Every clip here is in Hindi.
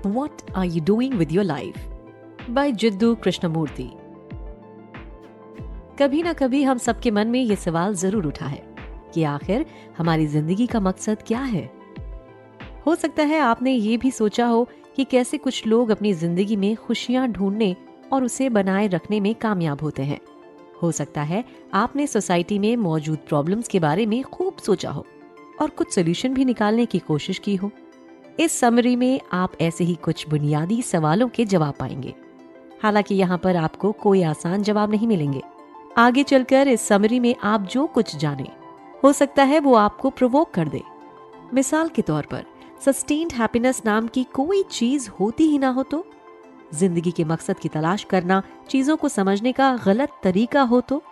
What are you doing with your life? by Jiddu Krishnamurthy. कभी ना कभी हम सबके मन में ये सवाल जरूर उठा है कि आखिर हमारी जिंदगी का मकसद क्या है। हो सकता है आपने ये भी सोचा हो कि कैसे कुछ लोग अपनी जिंदगी में खुशियां ढूंढने और उसे बनाए रखने में कामयाब होते हैं। हो सकता है आपने सोसाइटी में मौजूद प्रॉब्लम्स के बारे में खूब सोचा हो और कुछ सोल्यूशन भी निकालने की कोशिश की हो। इस समरी में आप ऐसे ही कुछ बुनियादी सवालों के जवाब पाएंगे। हालांकि यहाँ पर आपको कोई आसान जवाब नहीं मिलेंगे। आगे चलकर इस समरी में आप जो कुछ जाने, हो सकता है वो आपको प्रोवोक कर दे। मिसाल के तौर पर सस्टेन्ड हैप्पीनेस नाम की कोई चीज होती ही ना हो तो, जिंदगी के मकसद की तलाश करना चीजों को समझने का गलत तरीका हो तो।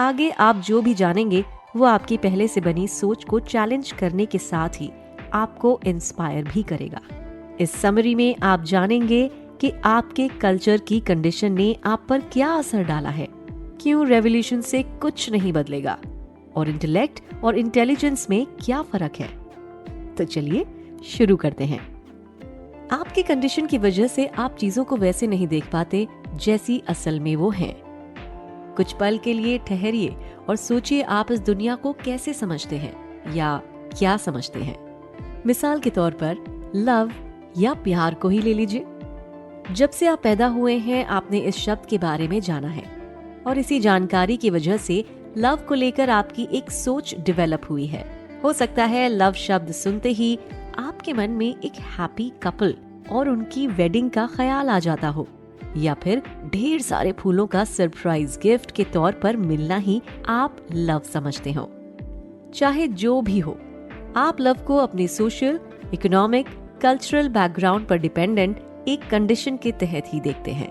आगे आप जो भी जानेंगे वो आपकी पहले से बनी सोच को चैलेंज करने के साथ ही आपको इंस्पायर भी करेगा। इस समरी में आप जानेंगे कि आपके कल्चर की कंडीशन ने आप पर क्या असर डाला है, क्यों रेवोल्यूशन से कुछ नहीं बदलेगा और इंटेलेक्ट और इंटेलिजेंस में क्या फर्क है। तो चलिए शुरू करते हैं। आपकी कंडीशन की वजह से आप चीजों को वैसे नहीं देख पाते जैसी असल में वो हैं। कुछ पल के लिए ठहरिए और सोचिए आप इस दुनिया को कैसे समझते हैं या क्या समझते हैं। मिसाल के तौर पर लव या प्यार को ही ले लीजिए। जब से आप पैदा हुए हैं आपने इस शब्द के बारे में जाना है और इसी जानकारी की वजह से लव को लेकर आपकी एक सोच डेवलप हुई है। हो सकता है लव शब्द सुनते ही आपके मन में एक हैप्पी कपल और उनकी वेडिंग का ख्याल आ जाता हो, या फिर ढेर सारे फूलों का सरप्राइज गिफ्ट के तौर पर मिलना ही आप लव समझते हो। चाहे जो भी हो, आप लव को अपने सोशल, इकोनॉमिक, कल्चरल बैकग्राउंड पर डिपेंडेंट एक कंडीशन के तहत ही देखते हैं।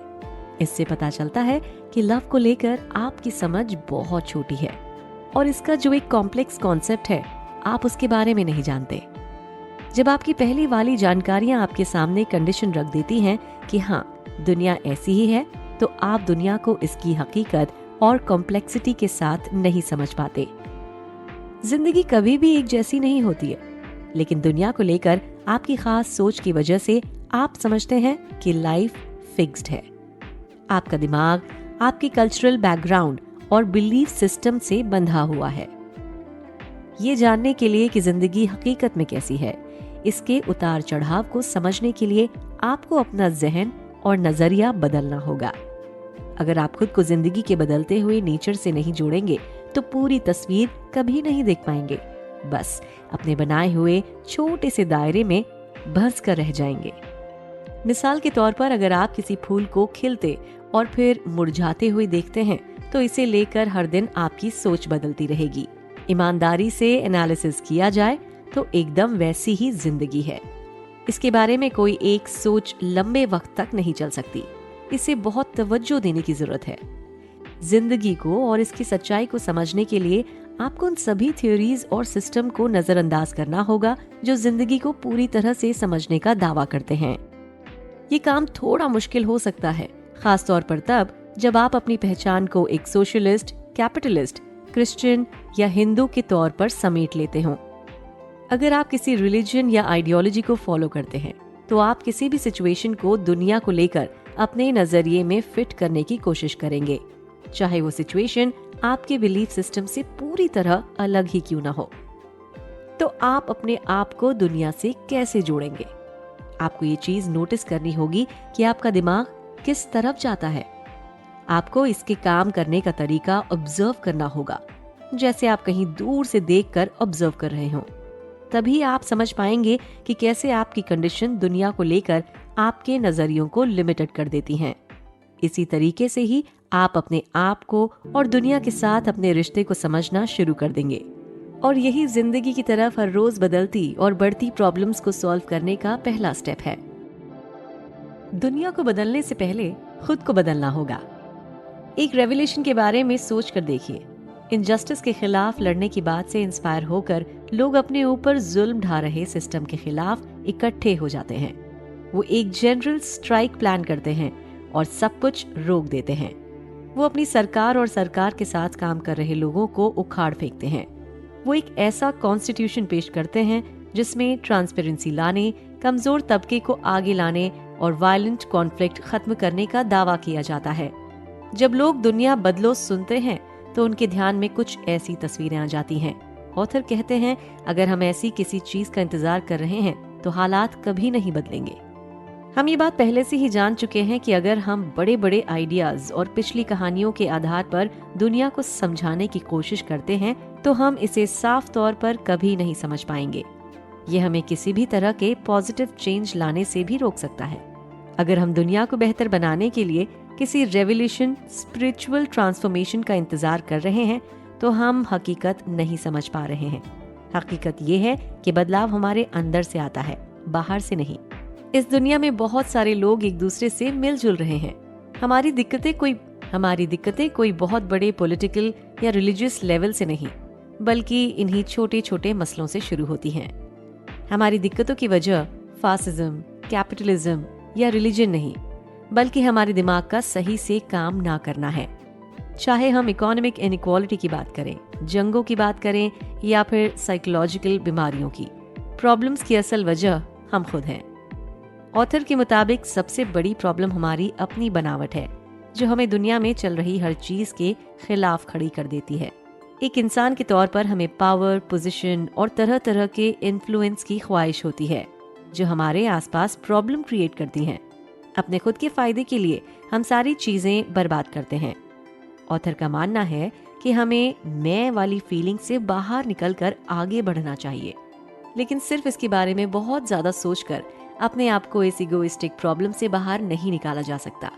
इससे पता चलता है कि लव को लेकर आपकी समझ बहुत छोटी है और इसका जो एक कॉम्प्लेक्स कॉन्सेप्ट है आप उसके बारे में नहीं जानते। जब आपकी पहली वाली जानकारियां आपके सामने कंडीशन रख देती हैं कि हाँ दुनिया ऐसी ही है, तो आप दुनिया को इसकी हकीकत और कॉम्प्लेक्सिटी के साथ नहीं समझ पाते। जिंदगी कभी भी एक जैसी नहीं होती है, लेकिन दुनिया को लेकर आपकी खास सोच की वजह से आप समझते हैं कि लाइफ फिक्स्ड है। आपका दिमाग आपके कल्चरल बैकग्राउंड और बिलीफ सिस्टम से बंधा हुआ है। ये जानने के लिए कि जिंदगी हकीकत में कैसी है, इसके उतार चढ़ाव को समझने के लिए आपको अपना जहन और नजरिया बदलना होगा। अगर आप खुद को जिंदगी के बदलते हुए नेचर से नहीं जोड़ेंगे तो पूरी तस्वीर कभी नहीं देख पाएंगे। बस अपने बनाए हुए छोटे से दायरे में बंस कर रह जाएंगे। मिसाल के तौर पर अगर आप किसी फूल को खिलते और फिर मुरझाते हुए देखते हैं तो इसे लेकर हर दिन आपकी सोच बदलती रहेगी। ईमानदारी से एनालिसिस किया जाए तो एकदम वैसी ही जिंदगी है। इसके बारे में कोई एक सोच लंबे वक्त तक नहीं चल सकती। इसे बहुत तवज्जो देने की जरूरत है। जिंदगी को और इसकी सच्चाई को समझने के लिए आपको उन सभी थ्योरीज और सिस्टम को नजरअंदाज करना होगा जो जिंदगी को पूरी तरह से समझने का दावा करते हैं। ये काम थोड़ा मुश्किल हो सकता है, खास तौर पर तब जब आप अपनी पहचान को एक सोशलिस्ट, कैपिटलिस्ट, क्रिश्चियन या हिंदू के तौर पर समेट लेते हों। अगर आप किसी रिलीजन या आइडियोलॉजी को फॉलो करते हैं तो आप किसी भी सिचुएशन को दुनिया को लेकर अपने नजरिए में फिट करने की कोशिश करेंगे, चाहे वो सिचुएशन आपके बिलीफ सिस्टम से पूरी तरह अलग ही क्यों ना हो। तो आप अपने आप को दुनिया से कैसे जोड़ेंगे? आपको ये चीज नोटिस करनी होगी कि आपका दिमाग किस तरफ जाता है। आपको इसके काम करने का तरीका ऑब्जर्व करना होगा, जैसे आप कहीं दूर से देखकर ऑब्जर्व कर रहे हों। तभी आप समझ पाएंगे कि कैसे आपकी कंडीशन दुनिया को लेकर आपके नजरियों को लिमिटेड कर देती हैं। इसी तरीके से ही आप अपने आप को और दुनिया के साथ अपने रिश्ते को समझना शुरू कर देंगे। और यही जिंदगी की तरफ हर रोज बदलती और बढ़ती प्रॉब्लम्स को सॉल्व करने का पहला स्टेप है। दुनिया को बदलने से पहले खुद को बदलना होगा। एक रेवोल्यूशन के बारे में सोच कर देखिए। इनजस्टिस के खिलाफ लड़ने की बात से इंस्पायर होकर लोग अपने ऊपर जुल्म ढा रहे सिस्टम के खिलाफ इकट्ठे हो जाते हैं। वो एक जनरल स्ट्राइक प्लान करते हैं और सब कुछ रोक देते हैं। वो अपनी सरकार और सरकार के साथ काम कर रहे लोगों को उखाड़ फेंकते हैं। वो एक ऐसा कॉन्स्टिट्यूशन पेश करते हैं जिसमें ट्रांसपेरेंसी लाने, कमजोर तबके को आगे लाने और वायलेंट कॉन्फ्लिक्ट खत्म करने का दावा किया जाता है। जब लोग दुनिया बदलो सुनते हैं तो उनके ध्यान में कुछ ऐसी तस्वीरें आ जाती हैं। ऑथर कहते हैं, अगर हम ऐसी किसी चीज का इंतजार कर रहे हैं तो हालात कभी नहीं बदलेंगे। हम ये बात पहले से ही जान चुके हैं कि अगर हम बड़े बड़े आइडियाज और पिछली कहानियों के आधार पर दुनिया को समझाने की कोशिश करते हैं तो हम इसे साफ तौर पर कभी नहीं समझ पाएंगे। ये हमें किसी भी तरह के पॉजिटिव चेंज लाने से भी रोक सकता है। अगर हम दुनिया को बेहतर बनाने के लिए किसी रेवोल्यूशन, स्पिरिचुअल ट्रांसफॉर्मेशन का इंतजार कर रहे हैं तो हम हकीकत नहीं समझ पा रहे हैं। हकीकत ये है कि बदलाव हमारे अंदर से आता है, बाहर से नहीं। इस दुनिया में बहुत सारे लोग एक दूसरे से मिलजुल रहे हैं। हमारी दिक्कतें कोई बहुत बड़े पॉलिटिकल या रिलीजियस लेवल से नहीं, बल्कि इन्हीं छोटे छोटे मसलों से शुरू होती हैं। हमारी दिक्कतों की वजह फासिज्म, कैपिटलिज्म या रिलीजन नहीं, बल्कि हमारे दिमाग का सही से काम ना करना है। चाहे हम इकोनॉमिक इनइक्वालिटी की बात करें, जंगों की बात करें या फिर साइकोलॉजिकल बीमारियों की, प्रॉब्लम्स की असल वजह हम खुद हैं। ऑथर के मुताबिक सबसे बड़ी प्रॉब्लम हमारी अपनी बनावट है, जो हमें दुनिया में चल रही हर चीज के खिलाफ खड़ी कर देती है। एक इंसान के तौर पर हमें पावर, पोजीशन और तरह तरह के इन्फ्लुएंस की ख्वाहिश होती है, जो हमारे आसपास प्रॉब्लम क्रिएट करती हैं। अपने खुद के फायदे के लिए हम सारी चीजें बर्बाद करते हैं। ऑथर का मानना है कि हमें मैं वाली फीलिंग से बाहर निकलकर आगे बढ़ना चाहिए, लेकिन सिर्फ इसके बारे में बहुत ज्यादा सोचकर अपने आप को इस इगोइस्टिक प्रॉब्लम से बाहर नहीं निकाला जा सकता।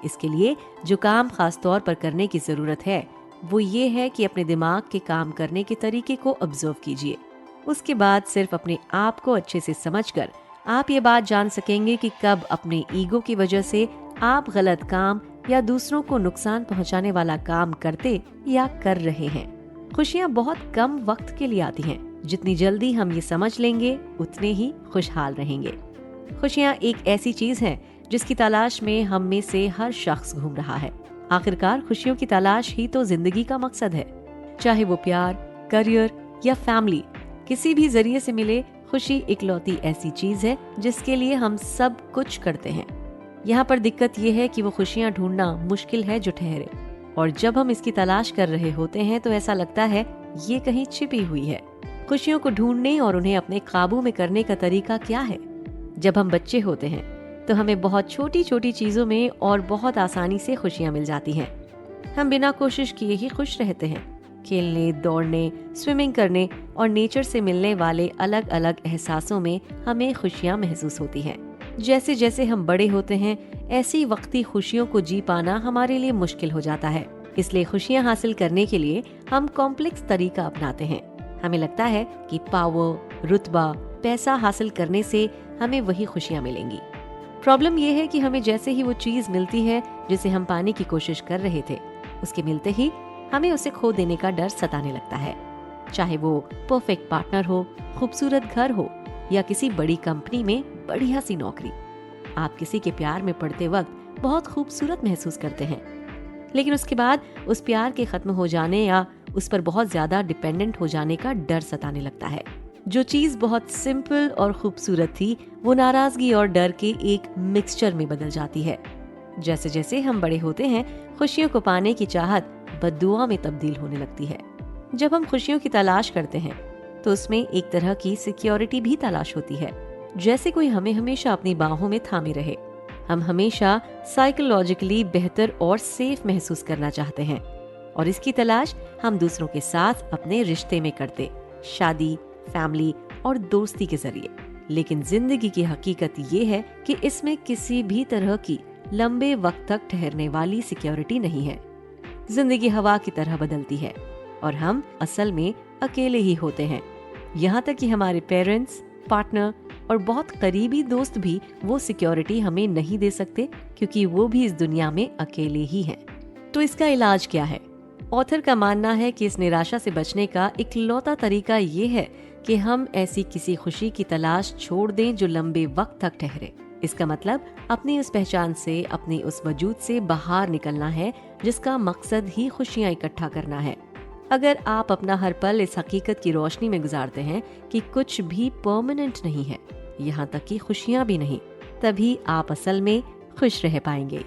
इसके लिए जो काम खास तौर पर करने की जरूरत है वो ये है कि अपने दिमाग के काम करने के तरीके को ऑब्जर्व कीजिए। उसके बाद सिर्फ अपने आप को अच्छे से समझकर आप ये बात जान सकेंगे कि कब अपने ईगो की वजह से आप गलत काम या दूसरों को नुकसान पहुंचाने वाला काम करते या कर रहे हैं। खुशियां बहुत कम वक्त के लिए आती हैं। जितनी जल्दी हम ये समझ लेंगे उतने ही खुशहाल रहेंगे। खुशियां एक ऐसी चीज है जिसकी तलाश में हम में से हर शख्स घूम रहा है। आखिरकार खुशियों की तलाश ही तो जिंदगी का मकसद है। चाहे वो प्यार, करियर या फैमिली, किसी भी जरिए से मिले, खुशी इकलौती ऐसी चीज है जिसके लिए हम सब कुछ करते हैं। यहाँ पर दिक्कत ये है कि वो खुशियाँ ढूंढना मुश्किल है जो ठहरे, और जब हम इसकी तलाश कर रहे होते हैं तो ऐसा लगता है ये कहीं छिपी हुई है। खुशियों को ढूंढने और उन्हें अपने काबू में करने का तरीका क्या है? जब हम बच्चे होते हैं तो हमें बहुत छोटी छोटी चीजों में और बहुत आसानी से खुशियाँ मिल जाती हैं। हम बिना कोशिश किए ही खुश रहते हैं। खेलने, दौड़ने, स्विमिंग करने और नेचर से मिलने वाले अलग अलग एहसासों में हमें खुशियाँ महसूस होती हैं। जैसे जैसे हम बड़े होते हैं, ऐसी वक्ती खुशियों को जी पाना हमारे लिए मुश्किल हो जाता है। इसलिए खुशियाँ हासिल करने के लिए हम कॉम्प्लेक्स तरीका अपनाते हैं। हमें लगता है कि पावर, रुतबा, पैसा हासिल करने से हमें वही खुशियाँ मिलेंगी। प्रॉब्लम यह है कि हमें जैसे ही वो चीज मिलती है जिसे हम पाने की कोशिश कर रहे थे, उसके मिलते ही हमें उसे खो देने का डर सताने लगता है। चाहे वो परफेक्ट पार्टनर हो, खूबसूरत घर हो या किसी बड़ी कंपनी में बढ़िया सी नौकरी। आप किसी के प्यार में पड़ते वक्त बहुत खूबसूरत महसूस करते हैं, लेकिन उसके बाद उस प्यार के खत्म हो जाने या उस पर बहुत ज्यादा डिपेंडेंट हो जाने का डर सताने लगता है। जो चीज बहुत सिंपल और खूबसूरत थी वो नाराजगी और डर के एक मिक्सचर में बदल जाती है। जैसे जैसे हम बड़े होते हैं, खुशियों को पाने की चाहत बद्दुआ में तब्दील होने लगती है। जब हम खुशियों की तलाश करते हैं तो उसमें एक तरह की सिक्योरिटी भी तलाश होती है, जैसे कोई हमें हमेशा अपनी बाहों में थामे रहे। हम हमेशा साइकोलॉजिकली बेहतर और सेफ महसूस करना चाहते हैं, और इसकी तलाश हम दूसरों के साथ अपने रिश्ते में करते, शादी, फैमिली और दोस्ती के जरिए। लेकिन जिंदगी की हकीकत ये है कि इसमें किसी भी तरह की लंबे वक्त तक ठहरने वाली सिक्योरिटी नहीं है। जिंदगी हवा की तरह बदलती है और हम असल में अकेले ही होते हैं। यहाँ तक कि हमारे पेरेंट्स, पार्टनर और बहुत करीबी दोस्त भी वो सिक्योरिटी हमें नहीं दे सकते, क्योंकि वो भी इस दुनिया में अकेले ही हैं। तो इसका इलाज क्या है? ऑथर का मानना है कि इस निराशा से बचने का इकलौता तरीका ये है कि हम ऐसी किसी खुशी की तलाश छोड़ दें जो लंबे वक्त तक ठहरे। इसका मतलब अपनी उस पहचान से, अपने उस वजूद से बाहर निकलना है जिसका मकसद ही खुशियां इकट्ठा करना है। अगर आप अपना हर पल इस हकीकत की रोशनी में गुजारते हैं कि कुछ भी परमानेंट नहीं है, यहाँ तक कि खुशियाँ भी नहीं, तभी आप असल में खुश रह पाएंगे।